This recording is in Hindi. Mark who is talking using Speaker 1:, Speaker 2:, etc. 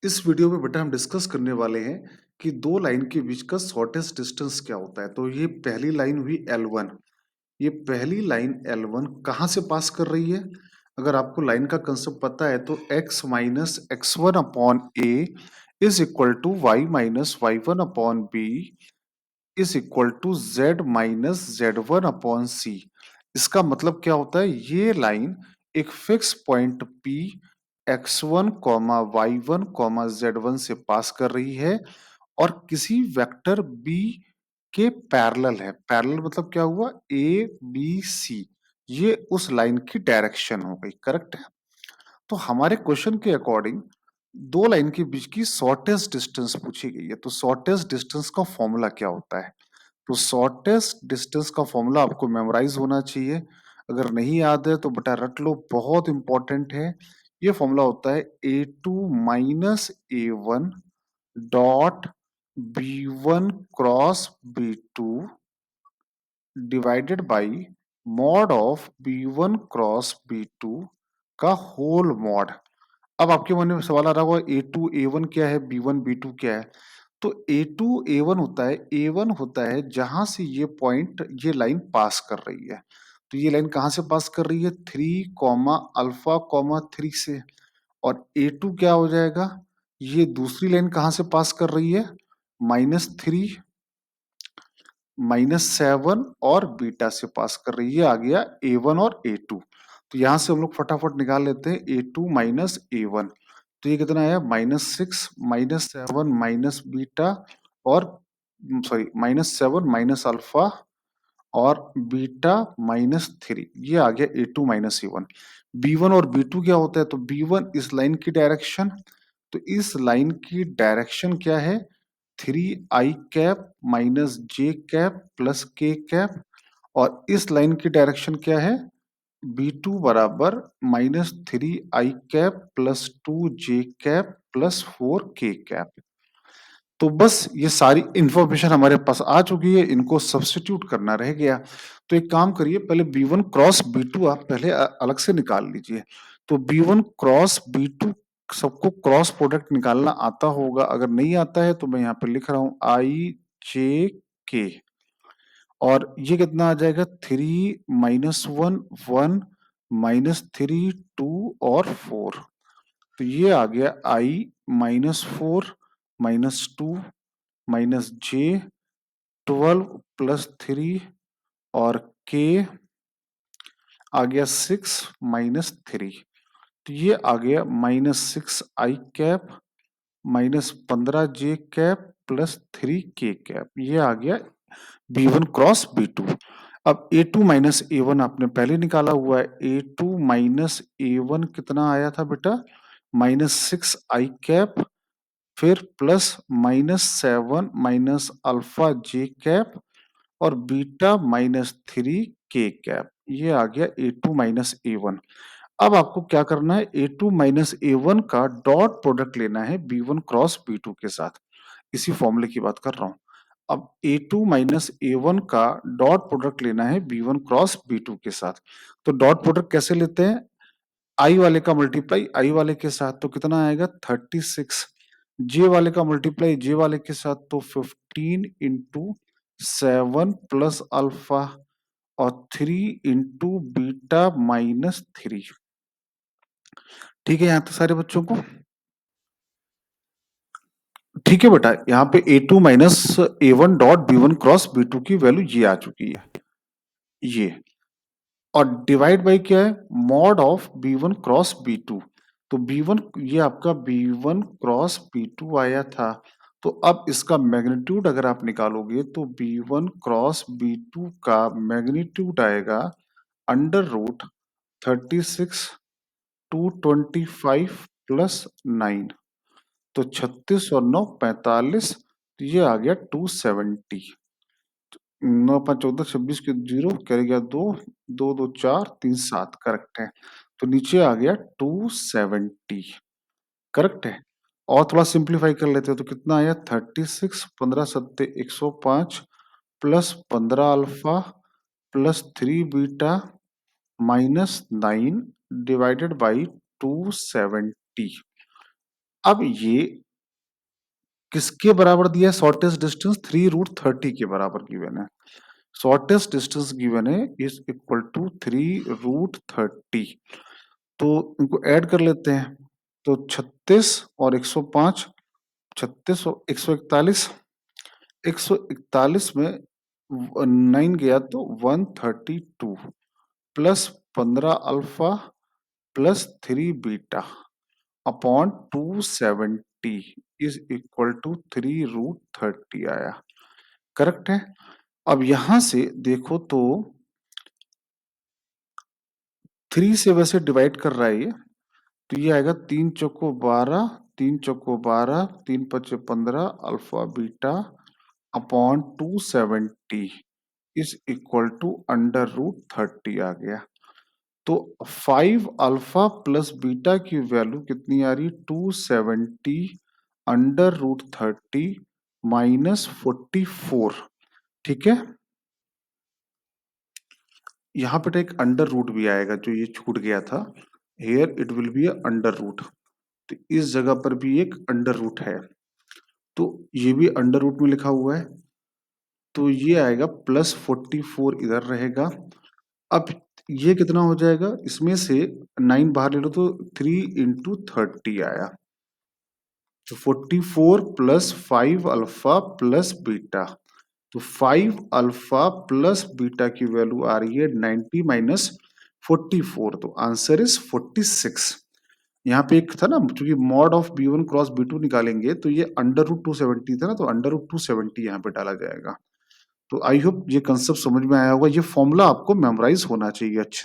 Speaker 1: इस वीडियो में बेटा हम डिस्कस करने वाले हैं कि दो लाइन के बीच का शॉर्टेस्ट डिस्टेंस क्या होता है। तो ये पहली लाइन हुई L1। ये पहली लाइन L1 कहाँ से पास कर रही है? अगर आपको लाइन का कंसेप्ट पता है तो x minus x one upon a is equal to y minus y one upon b is equal to z minus z one upon c. इसका मतलब क्या होता है? ये लाइन एक fix point P x1 comma y one comma z one से पास कर रही है और किसी वेक्टर B के पैरेलल है। पैरेलल मतलब क्या हुआ? A B C, ये उस लाइन की डायरेक्शन हो गई। करेक्ट है। तो हमारे क्वेश्चन के अकॉर्डिंग दो लाइन के बीच की शॉर्टेस्ट डिस्टेंस पूछी गई है। तो शॉर्टेस्ट डिस्टेंस का फॉर्मूला क्या होता है? तो शॉर्टेस्ट डिस्टेंस का फॉर्मूला आपको मेमोराइज होना चाहिए। अगर नहीं याद है तो बेटा रट लो, बहुत इंपॉर्टेंट है। ये फॉर्मूला होता है A2 minus A1 dot B1 cross B2 divided by mod of B1 cross B2 का होल मॉड। अब आपके मन में सवाल आ रहा होगा A2 A1 क्या है, B1 B2 क्या है? तो A2 A1 होता है, A1 होता है जहां से ये पॉइंट ये लाइन पास कर रही है। तो ये लाइन कहां से पास कर रही है? 3 कॉमा अल्फा कॉमा 3 से। और A2 क्या हो जाएगा? ये दूसरी लाइन कहां से पास कर रही है? -3 -7 और बीटा से पास कर रही है। आ गया A1 और A2। तो यहां से हम लोग फटाफट निकाल लेते हैं A2 माइनस A1। तो ये कितना आया? -6 -7 माइनस बीटा और सॉरी -7 माइनस अल्फा और बीटा -3। ये आ गया A2 माइनस A1। B1 और B2 क्या होता है? तो B1 इस लाइन की डायरेक्शन। तो इस लाइन की डायरेक्शन क्या है? 3i कैप माइनस जे कैप प्लस के कैप। और इस लाइन की डायरेक्शन क्या है? B2 बराबर -3i cap plus 2j cap plus 4k cap. तो बस ये सारी इंफॉर्मेशन हमारे पास आ चुकी है, इनको सब्स्टिट्यूट करना रह गया। तो एक काम करिए, पहले B1 क्रॉस B2 आप पहले अलग से निकाल लीजिए। तो B1 क्रॉस B2 सबको क्रॉस प्रोडक्ट निकालना आता होगा। अगर नहीं आता है तो मैं यहाँ पे लिख रहा हूँ IJK। और ये कितना आ जाएगा? 3 -1 1 -3 2 और 4। तो ये आ गया I -4 -2 -j 12 प्लस 3 और k आ गया 6 -3। तो ये आ गया -6i cap -15j cap plus 3k cap. ये आ गया B1 क्रॉस B2। अब A2 माइनस A1 आपने पहले निकाला हुआ है। A2 माइनस A1 कितना आया था बेटा? -6i कैप, फिर प्लस -7 माइनस अल्फा जे कैप और बीटा -3k कैप। ये आ गया A2 माइनस A1। अब आपको क्या करना है? A2 माइनस A1 का डॉट प्रोडक्ट लेना है B1 क्रॉस B2 के साथ। इसी फॉर्मूले की बात कर रहा हूं। अब A2 माइनस A1 का डॉट प्रोडक्ट लेना है B1 क्रॉस B2 के साथ। तो डॉट प्रोडक्ट कैसे लेते हैं? आई वाले का मल्टीप्लाई आई वाले के साथ, तो कितना आएगा? 36। जे वाले का मल्टीप्लाई जे वाले के साथ, तो 15 इंटू 7 प्लस अल्फा और 3 इंटू बीटा -3। ठीक है यहाँ तो सारे बच्चों को? ठीक है बेटा, यहाँ पे A2 minus A1 dot B1 cross B2 की वैल्यू ये आ चुकी है। ये और डिवाइड बाई क्या है? Mod of B1 cross B2। तो B1 ये आपका B1 क्रॉस B2 आया था। तो अब इसका मैग्नीट्यूड अगर आप निकालोगे तो B1 क्रॉस B2 का मैग्नीट्यूड आएगा अंडर रूट 36 225 प्लस 9। तो 36 और 9 45। तो ये आ गया 270। 9 5 14 26 के जीरो कर गया 2 2 2 4 3 7। करेक्ट है। तो नीचे आ गया 270। करेक्ट है। और थोड़ा सिंप्लीफाई कर लेते हैं तो कितना आया? 36 15 सत्ते 105 plus 15 alpha plus 3 beta -9 divided by 270। अब ये किसके बराबर दिया है? शॉर्टेस्ट डिस्टेंस 3√30 के बराबर गिवन है। शॉर्टेस्ट डिस्टेंस गिवन है इज इक्वल टू 3√30। तो इनको ऐड कर लेते हैं। तो 36 और 105, 36 और 141, 141 में 9 गया तो 132 plus 15 alpha plus 3 beta upon 270 is equal to 3√30 आया। करेक्ट है। अब यहां से देखो तो 3 से वैसे डिवाइड कर रहा है ये, तो ये आएगा 3 चौको 12, 3 चौको 12, 3 पचे 15 alpha beta upon 270 is equal to √30 आ गया। तो 5 अल्फा प्लस बीटा की वैल्यू कितनी आ रही? 270 √30 माइनस 44। ठीक है। यहाँ पे एक अंडर रूट भी आएगा जो ये छूट गया था। Here it will be under root. तो इस जगह पर भी एक अंडर रूट है, तो ये भी अंडर रूट में लिखा हुआ है। तो ये आएगा +44 इधर रहेगा। अब ये कितना हो जाएगा? इसमें से 9 बाहर ले लो तो 3 इंटू 30 आया। तो 44 प्लस 5 अल्फा प्लस बीटा, तो 5 अल्फा प्लस बीटा की वैल्यू आ रही है 90 माइनस 44, तो आंसर इज 46। यहाँ पे एक था ना, चूंकि mod of b1 cross b2 निकालेंगे तो ये √270 था ना, तो √270 यहाँ पे डाला जाएगा। तो आई होप ये कंसेप्ट समझ में आया होगा। ये फॉर्मूला आपको मेमोराइज होना चाहिए अच्छे